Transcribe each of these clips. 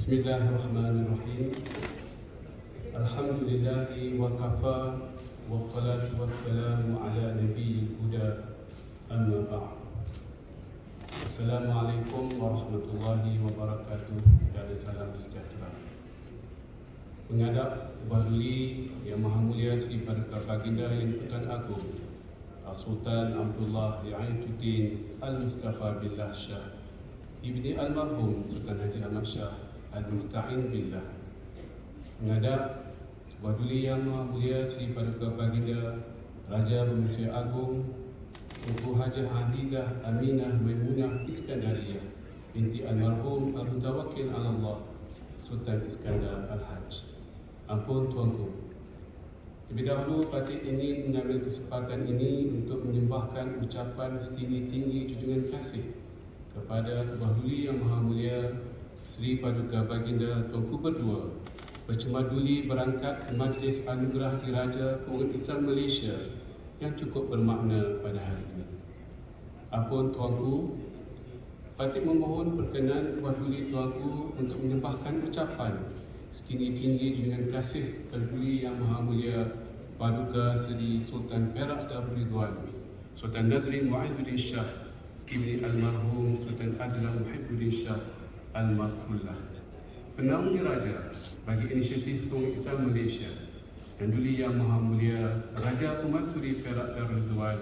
Bismillahirrahmanirrahim. Alhamdulillahi wa kafa wassalatu wassalamu ala nabiyil huda amma ba'd. Assalamualaikum warahmatullahi wabarakatuh dan salam sejahtera. Menghadap Berduli Yang Maha Mulia Sri Paduka Baginda Yang Sultan Agung Sultan Abdullah Ainuddin Al-Mustafa Billah Shah Ibni Almarhum Sultan Haji Ahmad Shah Al-Musta'in Billah. Menghadap Berduli Yang Maha Mulia Sri Paduka Baginda Raja Manusia Agung Tuku Hajah Azizah Aminah Maimunah Iskandariyah binti Almarhum Abu Tawakil Allah Sultan Iskandar Al-Hajj. Ampun Tuanku, terlebih dahulu Patik ingin mengambil kesempatan ini untuk menyembahkan ucapan setinggi-tinggi junjungan kasih kepada Berduli Yang Maha Mulia Sri Paduka Baginda Tuanku berdua bercemaduli berangkat ke Majlis Anugerah Diraja Pengurusan Islam Malaysia yang cukup bermakna pada hari ini. Ampun Tuanku, Patik memohon perkenan Berduli Tuanku untuk menyembahkan ucapan setinggi-tinggi junjungan kasih Berduli Yang Maha Mulia Paduka Seri Sultan Perak Darul Ridwan Sultan Nazrin Mu'izzuddin Shah Ibni Almarhum Sultan Ajlan Muhibbuddin Shah Al-Marfullah, penaung diraja bagi inisiatif Pengurusan Islam Malaysia, dan Duli Yang Maha Mulia Raja Pemansuri Perak Darul Ridwan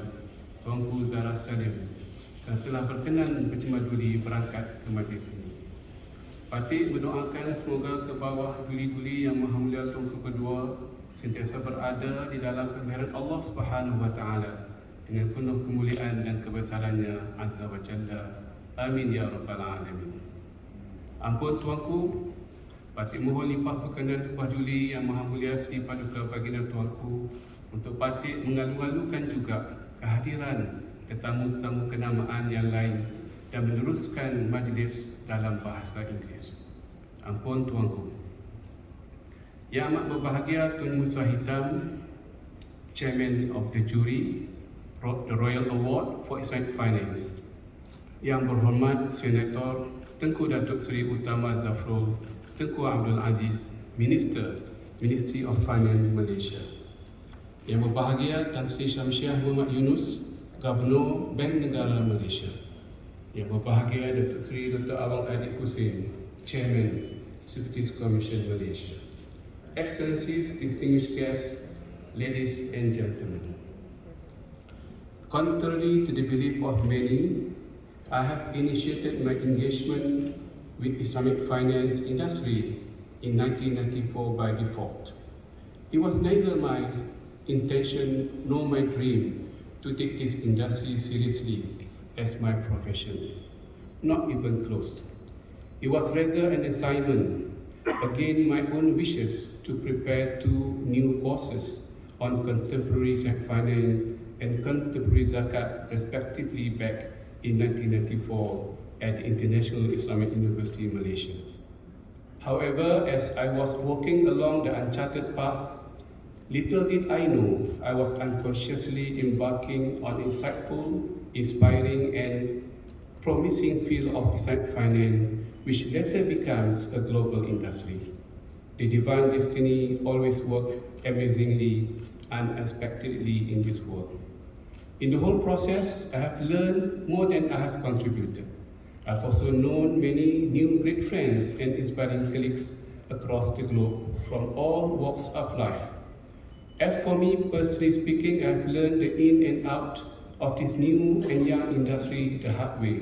Tuanku Zara Salim yang telah berkenan bercemaduli berangkat ke majlis ini. Patik mendoakan semoga ke bawah duli-duli Yang Maha Mulia Tuanku kedua sentiasa berada di dalam kemurahan Allah Subhanahu wa taala dengan penuh kemuliaan dan kebesarannya Azza wa Jalla. Amin ya rabbal alamin. Ampun Tuanku, Patik mohon limpah perkenan Berduli Yang Maha Mulia Sri Paduka Baginda Tuanku untuk Patik mengalu-alukan juga kehadiran tetamu-tetamu kenamaan yang lain dan meneruskan majlis dalam bahasa Inggeris. Ampun Tuanku. Yang amat berbahagia Tun Musa Hitam, Chairman of the Jury, the Royal Award for Islamic Finance. Yang berhormat Senator Tengku Datuk Seri Utama Zafrul Tengku Abdul Aziz, Ministry of Finance Malaysia. Yang berbahagia Tan Sri Syamsiah Muhammad Yunus, Governor Bank Negara Malaysia. Yang berbahagia Datuk Seri Dr. Awang Adik Hussein, Chairman Securities Commission Malaysia. Excellencies, distinguished guests, ladies and gentlemen. Contrary to the belief of many, I have initiated my engagement with Islamic finance industry in 1994 by default. It was neither my intention nor my dream to take this industry seriously as my profession, not even close. It was rather an assignment against my own wishes to prepare 2 new courses on contemporary Islamic finance and contemporary zakat respectively back in 1994 at the International Islamic University Malaysia. However, as I was walking along the uncharted path, little did I know I was unconsciously embarking on insightful, inspiring and promising field of Islamic finance, which later becomes a global industry. The divine destiny always works amazingly, unexpectedly in this world. In the whole process, I have learned more than I have contributed. I've also known many new great friends and inspiring colleagues across the globe from all walks of life. As for me, personally speaking, I've learned the in and out of this new and young industry the hard way.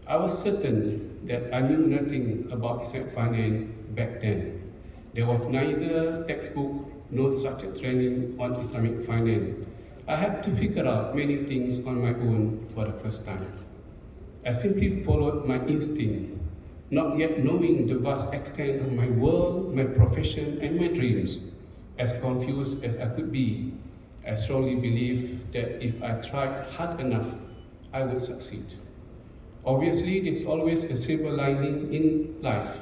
I was certain that I knew nothing about Islamic finance back then. There was neither textbook nor structured training on Islamic finance. I had to figure out many things on my own for the first time. I simply followed my instinct, not yet knowing the vast extent of my world, my profession, and my dreams. As confused as I could be, I strongly believe that if I tried hard enough, I would succeed. Obviously, there's always a silver lining in life.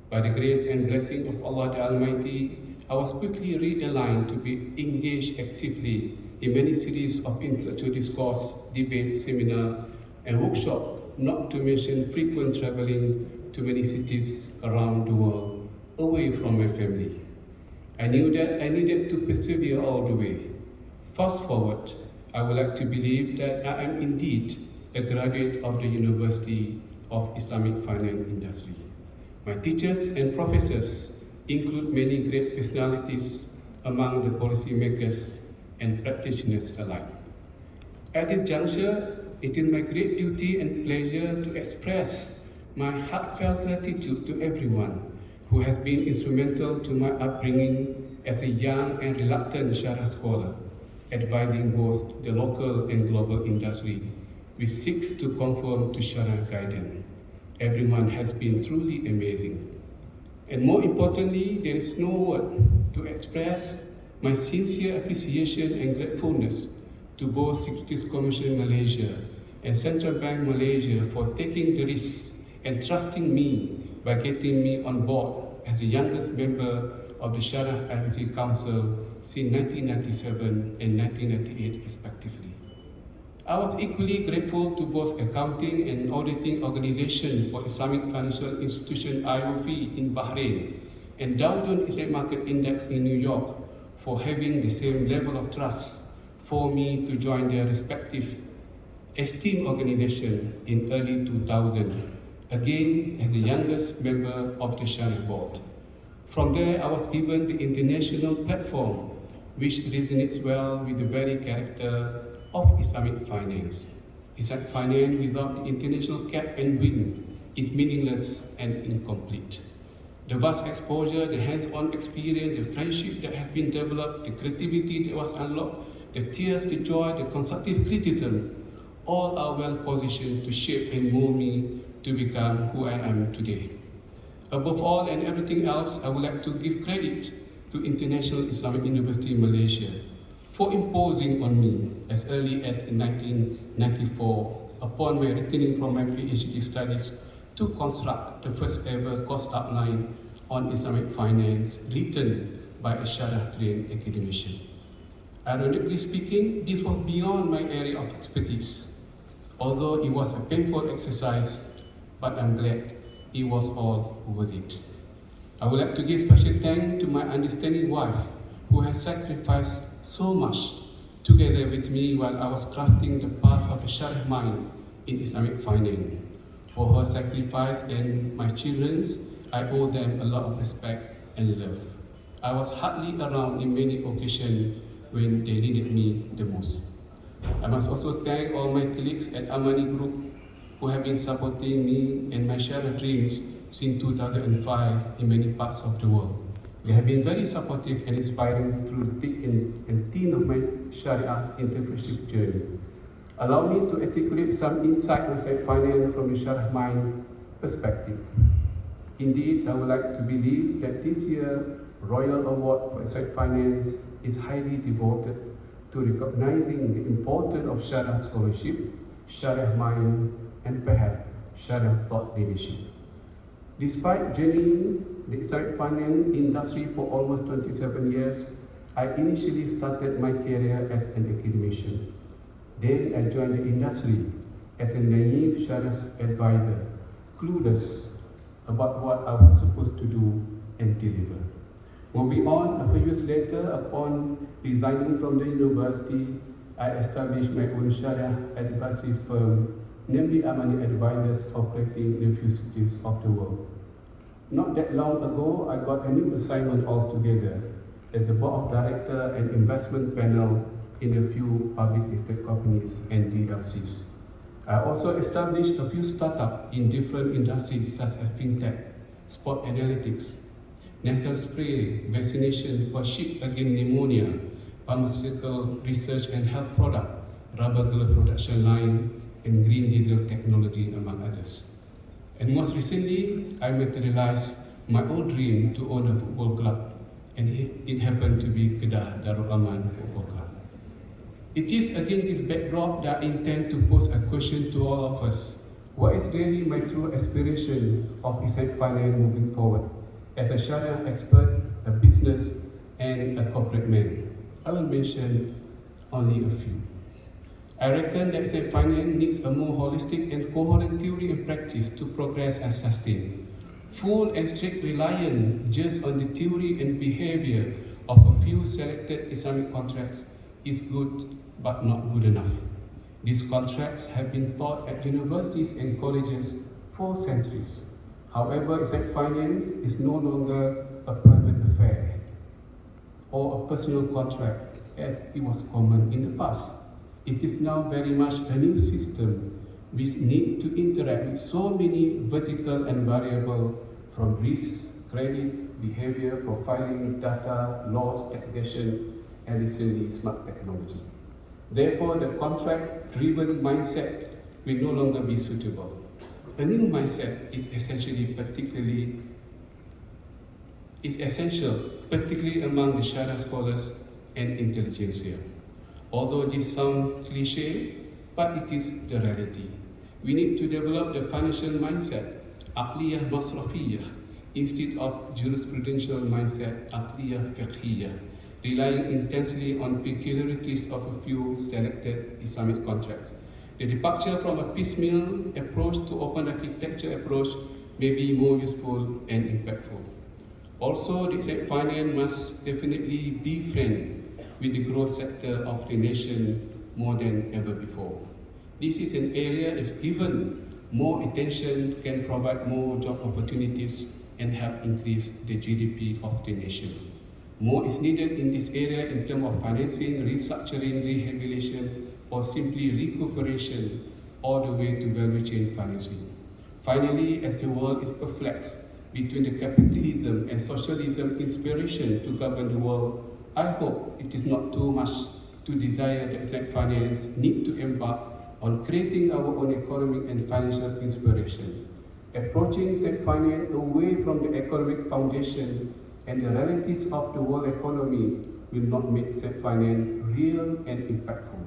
By the grace and blessing of Allah the Almighty, I was quickly realigned to be engaged actively in many series of intellectual discourse, debate, seminar, and workshop, not to mention frequent traveling to many cities around the world away from my family. I knew that I needed to persevere all the way. Fast forward, I would like to believe that I am indeed a graduate of the University of Islamic Finance Industry. My teachers and professors include many great personalities among the policymakers and practitioners alike. At this juncture, it is my great duty and pleasure to express my heartfelt gratitude to everyone who has been instrumental to my upbringing as a young and reluctant Sharia scholar, advising both the local and global industry which seeks to conform to Sharia guidance. Everyone has been truly amazing. And more importantly, there is no word to express my sincere appreciation and gratefulness to both Securities Commission Malaysia and Central Bank Malaysia for taking the risk and trusting me by getting me on board as the youngest member of the Sharia Advisory Council since 1997 and 1998 respectively. I was equally grateful to both Accounting and Auditing Organization for Islamic Financial Institution IOF in Bahrain and Dow Jones Islamic Market Index in New York for having the same level of trust for me to join their respective esteemed organization in early 2000, again as the youngest member of the Sharia board. From there, I was given the international platform, which resonates well with the very character of Islamic finance. Islamic finance without the international cap and wing is meaningless and incomplete. The vast exposure, the hands-on experience, the friendship that has been developed, the creativity that was unlocked, the tears, the joy, the constructive criticism, all are well positioned to shape and mold me to become who I am today. Above all and everything else, I would like to give credit to International Islamic University Malaysia for imposing on me as early as in 1994 upon my returning from my PhD studies to construct the first ever course outline on Islamic finance written by a Sharia-trained academician. Ironically speaking, this was beyond my area of expertise, although it was a painful exercise, but I'm glad it was all worth it. I would like to give special thanks to my understanding wife who has sacrificed so much together with me while I was crafting the path of a Sharia mind in Islamic finance. For her sacrifice and my children's, I owe them a lot of respect and love. I was hardly around in many occasions when they needed me the most. I must also thank all my colleagues at Amani Group who have been supporting me and my Sharia dreams since 2005 in many parts of the world. They have been very supportive and inspiring through the thick and thin of my Sharia entrepreneurship journey. Allow me to articulate some insight on finance from a Sharia mind perspective. Indeed, I would like to believe that this year's Royal Award for Asset Finance is highly devoted to recognizing the importance of Sharia scholarship, Sharia mind, and perhaps Sharia thought leadership. Despite journeying the Islamic finance industry for almost 27 years, I initially started my career as an academician. Then I joined the industry as a naive Sharia advisor, clueless about what I was supposed to do and deliver. Moving on, a few years later, upon resigning from the university, I established my own Sharia advisory firm, namely Amani Advisors, operating in a few cities of the world. Not that long ago, I got a new assignment altogether as a board of director and investment panel in a few public listed companies and DLCs. I also established a few startups in different industries such as fintech, sport analytics, nasal spray, vaccination for sheep against pneumonia, pharmaceutical research and health product, rubber glove production line, and green diesel technology, among others. And most recently, I materialized my old dream to own a football club, and it happened to be Kedah Darul Aman Football Club. It is against this backdrop that I intend to pose a question to all of us. What is really my true aspiration of Islamic finance moving forward? As a Sharia expert, a business, and a corporate man, I will mention only a few. I reckon that Islamic finance needs a more holistic and coherent theory and practice to progress and sustain. full and strict reliance just on the theory and behavior of a few selected Islamic contracts is good but not good enough. These contracts have been taught at universities and colleges for centuries. However, Islamic finance is no longer a private affair or a personal contract as it was common in the past. It is now very much a new system which needs to interact with so many vertical and variable from risk, credit, behavior, profiling, data, laws, taxation, and recently smart technology. Therefore, the contract-driven mindset will no longer be suitable. A new mindset is essential, particularly among the Sharia scholars and intelligentsia. Although this sounds cliché, but it is the reality. We need to develop the financial mindset, aqliyah masrafiyah, instead of jurisprudential mindset, aqliyah fiqhiyah, relying intensely on peculiarities of a few selected Islamic contracts. The departure from a piecemeal approach to open architecture approach may be more useful and impactful. Also, the Islamic finance must definitely be framed with the growth sector of the nation more than ever before. This is an area, if given more attention, can provide more job opportunities and help increase the GDP of the nation. More is needed in this area in terms of financing, restructuring, rehabilitation, or simply recuperation all the way to value chain financing. Finally, as the world is perplexed between the capitalism and socialism inspiration to govern the world, I hope it is not too much to desire that Islamic finance need to embark on creating our own economic and financial inspiration. Approaching Islamic finance away from the economic foundation and the realities of the world economy will not make Islamic finance real and impactful.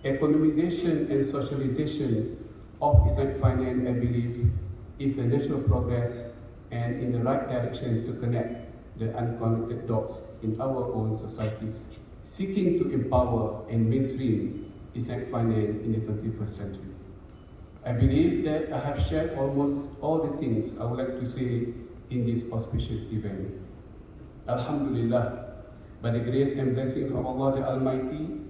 Economization and socialization of Islamic finance, I believe, is a natural progress and in the right direction to connect the unconnected dots in our own societies, seeking to empower and mainstream Islamic finance in the 21st century. I believe that I have shared almost all the things I would like to say in this auspicious event. Alhamdulillah, by the grace and blessing from Allah the Almighty,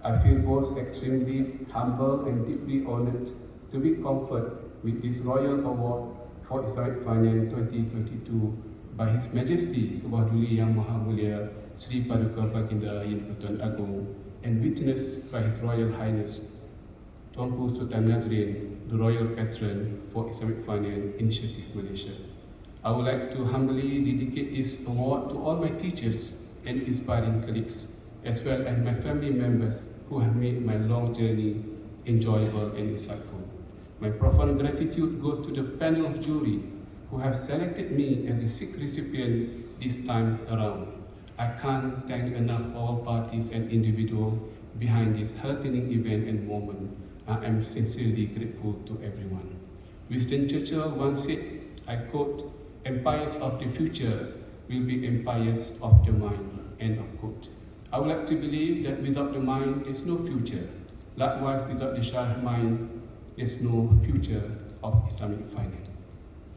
I feel both extremely humble and deeply honored to be conferred with this Royal Award for Islamic Finance 2022 by His Majesty Tuan Duli Yang Maha Mulia Sri Paduka Baginda Yang Pertuan Agong and witnessed by His Royal Highness Tuanku Sultan Nazrin, the Royal Patron for Islamic Finance Initiative Malaysia. I would like to humbly dedicate this award to all my teachers and inspiring colleagues, as well as my family members who have made my long journey enjoyable and insightful. My profound gratitude goes to the panel of jury who have selected me as the sixth recipient this time around. I can't thank enough all parties and individuals behind this heartening event and moment. I am sincerely grateful to everyone. Winston Churchill once said, I quote, "Empires of the future will be empires of the mind," end of quote. I would like to believe that without the mind, there's no future. Likewise, without the Syariah mind, there's no future of Islamic finance.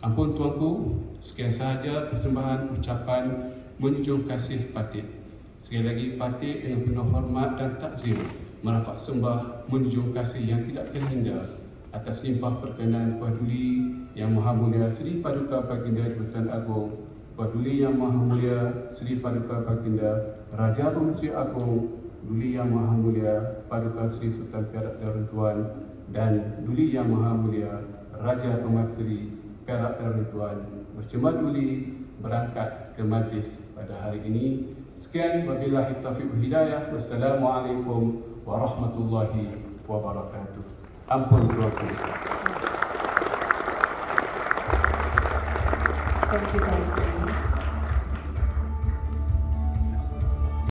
Ampun tuanku, sekian sahaja persembahan ucapan menjunjung kasih Patih. Sekali lagi Patih dengan penuh hormat dan takzim merafak sembah menjunjung kasih yang tidak terhingga atas limpah perkenan Tuan Duli Yang Maha Mulia Sri Paduka Baginda Pertuan Agong, Tuan Duli Yang Maha Mulia Sri Paduka Baginda Raja Pemerintah Agong, Duli Yang Maha Mulia Paduka Sri Sultan Perak Darul Tuan, dan Duli Yang Maha Mulia Raja Pemasri Perak Darul Tuan bercemar duli berangkat ke majlis pada hari ini. Sekian, wabillahi taufiq wal hidayah. Wassalamualaikum warahmatullahi wabarakatuh. Ampun tuanku. Thank you guys.